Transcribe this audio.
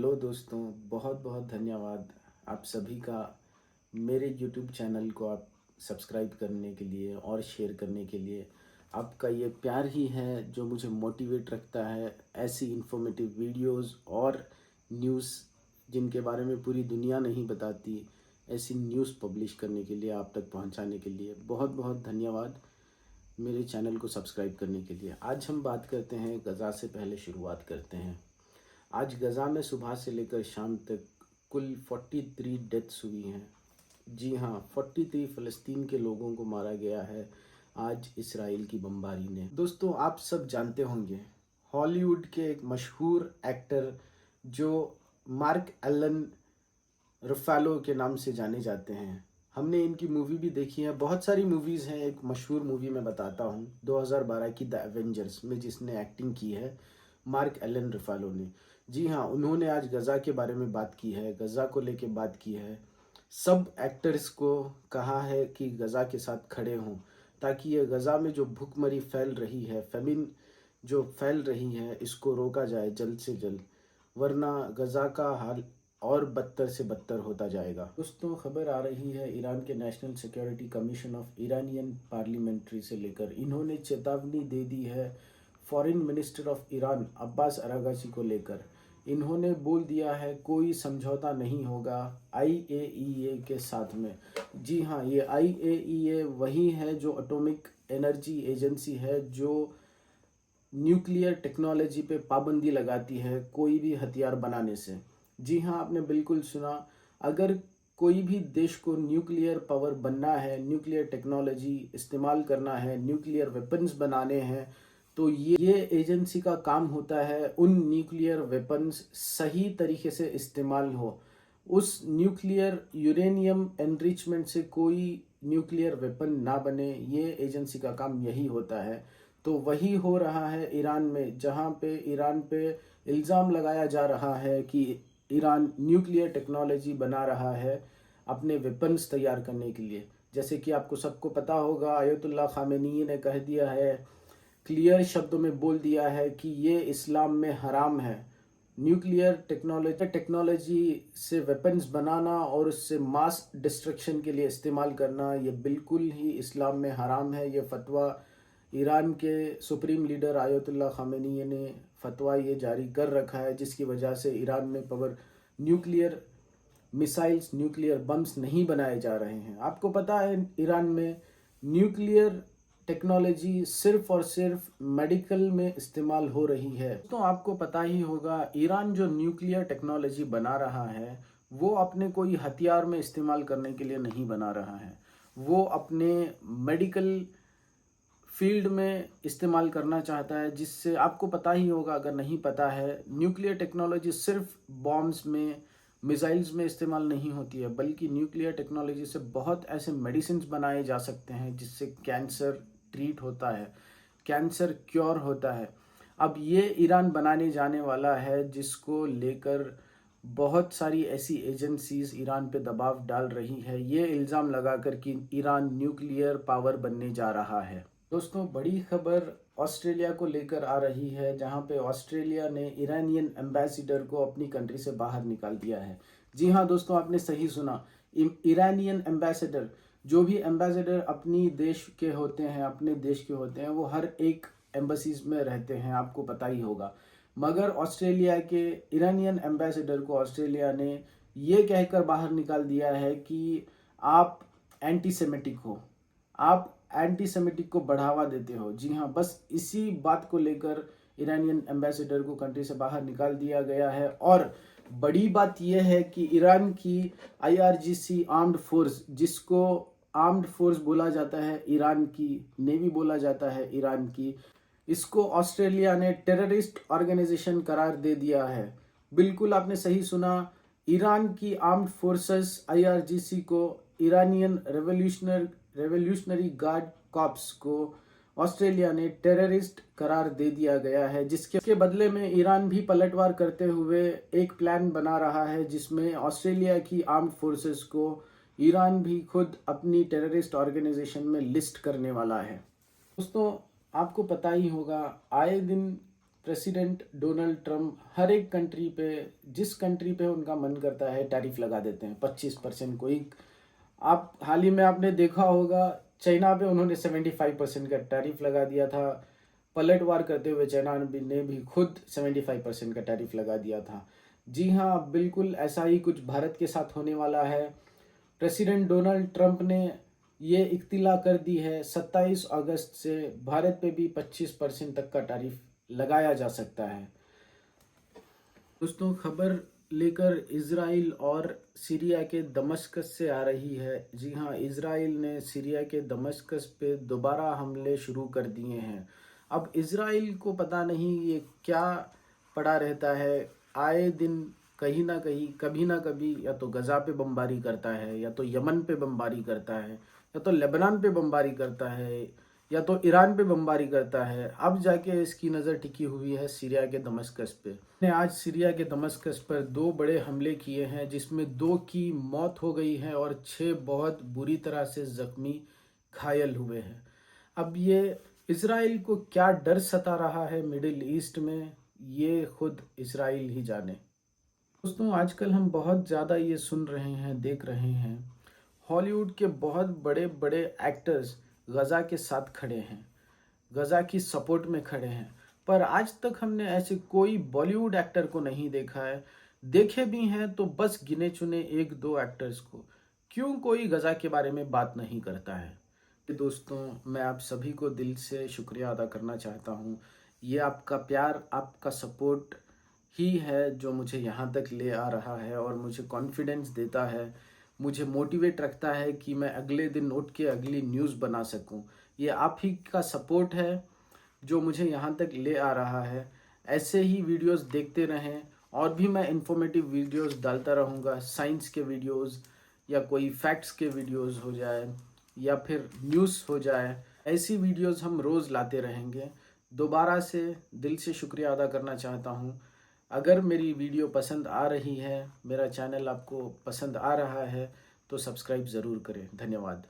Hello दोस्तों, बहुत बहुत धन्यवाद आप सभी का मेरे यूट्यूब चैनल को आप सब्सक्राइब करने के लिए और शेयर करने के लिए। आपका ये प्यार ही है जो मुझे मोटिवेट रखता है ऐसी इन्फॉर्मेटिव वीडियोस और न्यूज़ जिनके बारे में पूरी दुनिया नहीं बताती, ऐसी न्यूज़ पब्लिश करने के लिए, आप तक पहुंचाने के लिए बहुत बहुत धन्यवाद मेरे चैनल को सब्सक्राइब करने के लिए। आज हम बात करते हैं गज़ा से। पहले शुरुआत करते हैं। आज गज़ा में सुबह से लेकर शाम तक कुल 43 डेथ्स हुई हैं। जी हाँ, 43 फ़लस्तीन के लोगों को मारा गया है आज इसराइल की बमबारी ने। दोस्तों, आप सब जानते होंगे हॉलीवुड के एक मशहूर एक्टर जो मार्क एलन रुफालो के नाम से जाने जाते हैं। हमने इनकी मूवी भी देखी है, बहुत सारी मूवीज़ हैं। एक मशहूर मूवी मैं बताता हूँ, 2012 की द एवेंजर्स में जिसने एक्टिंग की है मार्क एलन रुफालो ने। जी हाँ, उन्होंने आज गज़ा के बारे में बात की है, गज़ा को लेके बात की है। सब एक्टर्स को कहा है कि गज़ा के साथ खड़े हों ताकि ये गज़ा में जो भूखमरी फैल रही है, फेमिन जो फैल रही है, इसको रोका जाए जल्द से जल्द, वरना गज़ा का हाल और बदतर से बदतर होता जाएगा। दोस्तों, खबर आ रही है ईरान के national security commission of Iranian parliamentary से लेकर। इन्होंने चेतावनी दे दी है foreign minister of Iran Abbas Araghchi को लेकर। इन्होंने बोल दिया है कोई समझौता नहीं होगा आईएईए के साथ में। जी हाँ, ये आईएईए वही है जो एटॉमिक एनर्जी एजेंसी है, जो न्यूक्लियर टेक्नोलॉजी पे पाबंदी लगाती है कोई भी हथियार बनाने से। जी हाँ, आपने बिल्कुल सुना। अगर कोई भी देश को न्यूक्लियर पावर बनना है, न्यूक्लियर टेक्नोलॉजी इस्तेमाल करना है, न्यूक्लियर वेपन्स बनाने हैं, तो ये एजेंसी का काम होता है उन न्यूक्लियर वेपन्स सही तरीके से इस्तेमाल हो। उस न्यूक्लियर यूरेनियम एनरिचमेंट से कोई न्यूक्लियर वेपन ना बने, ये एजेंसी का काम यही होता है। तो वही हो रहा है ईरान में, जहाँ पे ईरान पे इल्ज़ाम लगाया जा रहा है कि ईरान न्यूक्लियर टेक्नोलॉजी बना रहा है अपने वेपन्स तैयार करने के लिए। जैसे कि आपको सबको पता होगा, आयतुल्लाह खामेनी ने कह दिया है, क्लियर शब्दों में बोल दिया है कि ये इस्लाम में हराम है। न्यूक्लियर टेक्नोलॉजी से वेपन्स बनाना और उससे मास डिस्ट्रक्शन के लिए इस्तेमाल करना, ये बिल्कुल ही इस्लाम में हराम है। ये फतवा ईरान के सुप्रीम लीडर आयतुल्लाह खामेनी ने फतवा ये जारी कर रखा है, जिसकी वजह से ईरान में न्यूक्लियर मिसाइल्स, न्यूक्लियर बम्स नहीं बनाए जा रहे हैं। आपको पता है ईरान में न्यूक्लियर टेक्नोलॉजी सिर्फ और सिर्फ मेडिकल में इस्तेमाल हो रही है। तो आपको पता ही होगा, ईरान जो न्यूक्लियर टेक्नोलॉजी बना रहा है वो अपने कोई हथियार में इस्तेमाल करने के लिए नहीं बना रहा है, वो अपने मेडिकल फील्ड में इस्तेमाल करना चाहता है। जिससे आपको पता ही होगा, अगर नहीं पता है, न्यूक्लियर टेक्नोलॉजी सिर्फ बॉम्ब्स में, मिसाइल्स में इस्तेमाल नहीं होती है, बल्कि न्यूक्लियर टेक्नोलॉजी से बहुत ऐसे मेडिसिन बनाए जा सकते हैं जिससे कैंसर ट्रीट होता है, कैंसर क्योर होता है। अब ये ईरान बनाने जाने वाला है, जिसको लेकर बहुत सारी ऐसी एजेंसीज ईरान पे दबाव डाल रही है, ये इल्ज़ाम लगाकर कि ईरान न्यूक्लियर पावर बनने जा रहा है। दोस्तों, बड़ी खबर ऑस्ट्रेलिया को लेकर आ रही है, जहां पे ऑस्ट्रेलिया ने ईरानियन एम्बेसडर को अपनी कंट्री से बाहर निकाल दिया है। जी हाँ दोस्तों, आपने सही सुना। ईरानियन एम्बेसडर, जो भी एम्बेसडर अपनी देश के होते हैं, अपने देश के होते हैं, वो हर एक एम्बसीज में रहते हैं, आपको पता ही होगा। मगर ऑस्ट्रेलिया के ईरानियन एम्बेसडर को ऑस्ट्रेलिया ने ये कहकर बाहर निकाल दिया है कि आप एंटी सेमेटिक हो, आप एंटी सेमेटिक को बढ़ावा देते हो। जी हाँ, बस इसी बात को लेकर ईरानियन एम्बेसडर को कंट्री से बाहर निकाल दिया गया है। और बड़ी बात यह है कि ईरान की आईआरजीसी आर्म्ड फोर्स, जिसको आर्म्ड फोर्स बोला जाता है, ईरान की नेवी बोला जाता है ईरान की, इसको ऑस्ट्रेलिया ने टेररिस्ट ऑर्गेनाइजेशन करार दे दिया है। बिल्कुल आपने सही सुना। ईरान की आर्म्ड फोर्सेस आईआरजीसी को, ईरानियन रेवोल्यूशनरी गार्ड कॉर्प्स को ऑस्ट्रेलिया ने टेररिस्ट करार दे दिया गया है, जिसके बदले में ईरान भी पलटवार करते हुए एक प्लान बना रहा है, जिसमें ऑस्ट्रेलिया की आर्म्ड फोर्सेस को ईरान भी खुद अपनी टेररिस्ट ऑर्गेनाइजेशन में लिस्ट करने वाला है। दोस्तों, आपको पता ही होगा, आए दिन प्रेसिडेंट डोनाल्ड ट्रम्प हर एक कंट्री पे, जिस कंट्री पे उनका मन करता है टैरिफ लगा देते हैं 25%। कोई आप हाल ही में आपने देखा होगा चाइना पे उन्होंने 75% का टैरिफ लगा दिया था। पलटवार करते हुए चाइना ने भी खुद 75% का टैरिफ लगा दिया था। जी हाँ, बिल्कुल ऐसा ही कुछ भारत के साथ होने वाला है। प्रेसिडेंट डोनाल्ड ट्रंप ने ये इख्तिला कर दी है 27 अगस्त से भारत पे भी 25% तक का टैरिफ लगाया जा सकता है। दोस्तों, खबर लेकर इजराइल और सीरिया के दमश्कस से आ रही है। जी हाँ, इजराइल ने सीरिया के दमश्कस पे दोबारा हमले शुरू कर दिए हैं। अब इजराइल को पता नहीं ये क्या पड़ा रहता है, आए दिन कहीं ना कहीं कभी ना कभी या तो गजा पे बमबारी करता है, या तो यमन पे बमबारी करता है, या तो लेबनान पे बमबारी करता है, या तो ईरान पे बमबारी करता है। अब जाके इसकी नज़र टिकी हुई है सीरिया के दमश्कस पे। ने आज सीरिया के दमश्कस पर 2 बड़े हमले किए हैं, जिसमें 2 की मौत हो गई है और 6 बहुत बुरी तरह से जख्मी घायल हुए हैं। अब ये इजराइल को क्या डर सता रहा है मिडिल ईस्ट में, ये खुद इजराइल ही जाने। दोस्तों, आजकल हम बहुत ज़्यादा ये सुन रहे हैं, देख रहे हैं, हॉलीवुड के बहुत बड़े बड़े एक्टर्स गज़ा के साथ खड़े हैं, गज़ा की सपोर्ट में खड़े हैं। पर आज तक हमने ऐसे कोई बॉलीवुड एक्टर को नहीं देखा है। देखे भी हैं तो बस गिने चुने 1-2 एक्टर्स को। क्यों कोई गज़ा के बारे में बात नहीं करता है? दोस्तों, मैं आप सभी को दिल से शुक्रिया अदा करना चाहता हूँ। ये आपका प्यार, आपका सपोर्ट ही है जो मुझे यहाँ तक ले आ रहा है और मुझे कॉन्फिडेंस देता है, मुझे मोटिवेट रखता है कि मैं अगले दिन उठ के अगली न्यूज़ बना सकूं। ये आप ही का सपोर्ट है जो मुझे यहाँ तक ले आ रहा है। ऐसे ही वीडियोस देखते रहें, और भी मैं इन्फॉर्मेटिव वीडियोस डालता रहूँगा। साइंस के वीडियोस या कोई फैक्ट्स के वीडियोस हो जाए या फिर न्यूज़ हो जाए, ऐसी वीडियोस हम रोज़ लाते रहेंगे। दोबारा से दिल से शुक्रिया अदा करना चाहता हूँ। अगर मेरी वीडियो पसंद आ रही है, मेरा चैनल आपको पसंद आ रहा है, तो सब्सक्राइब ज़रूर करें। धन्यवाद।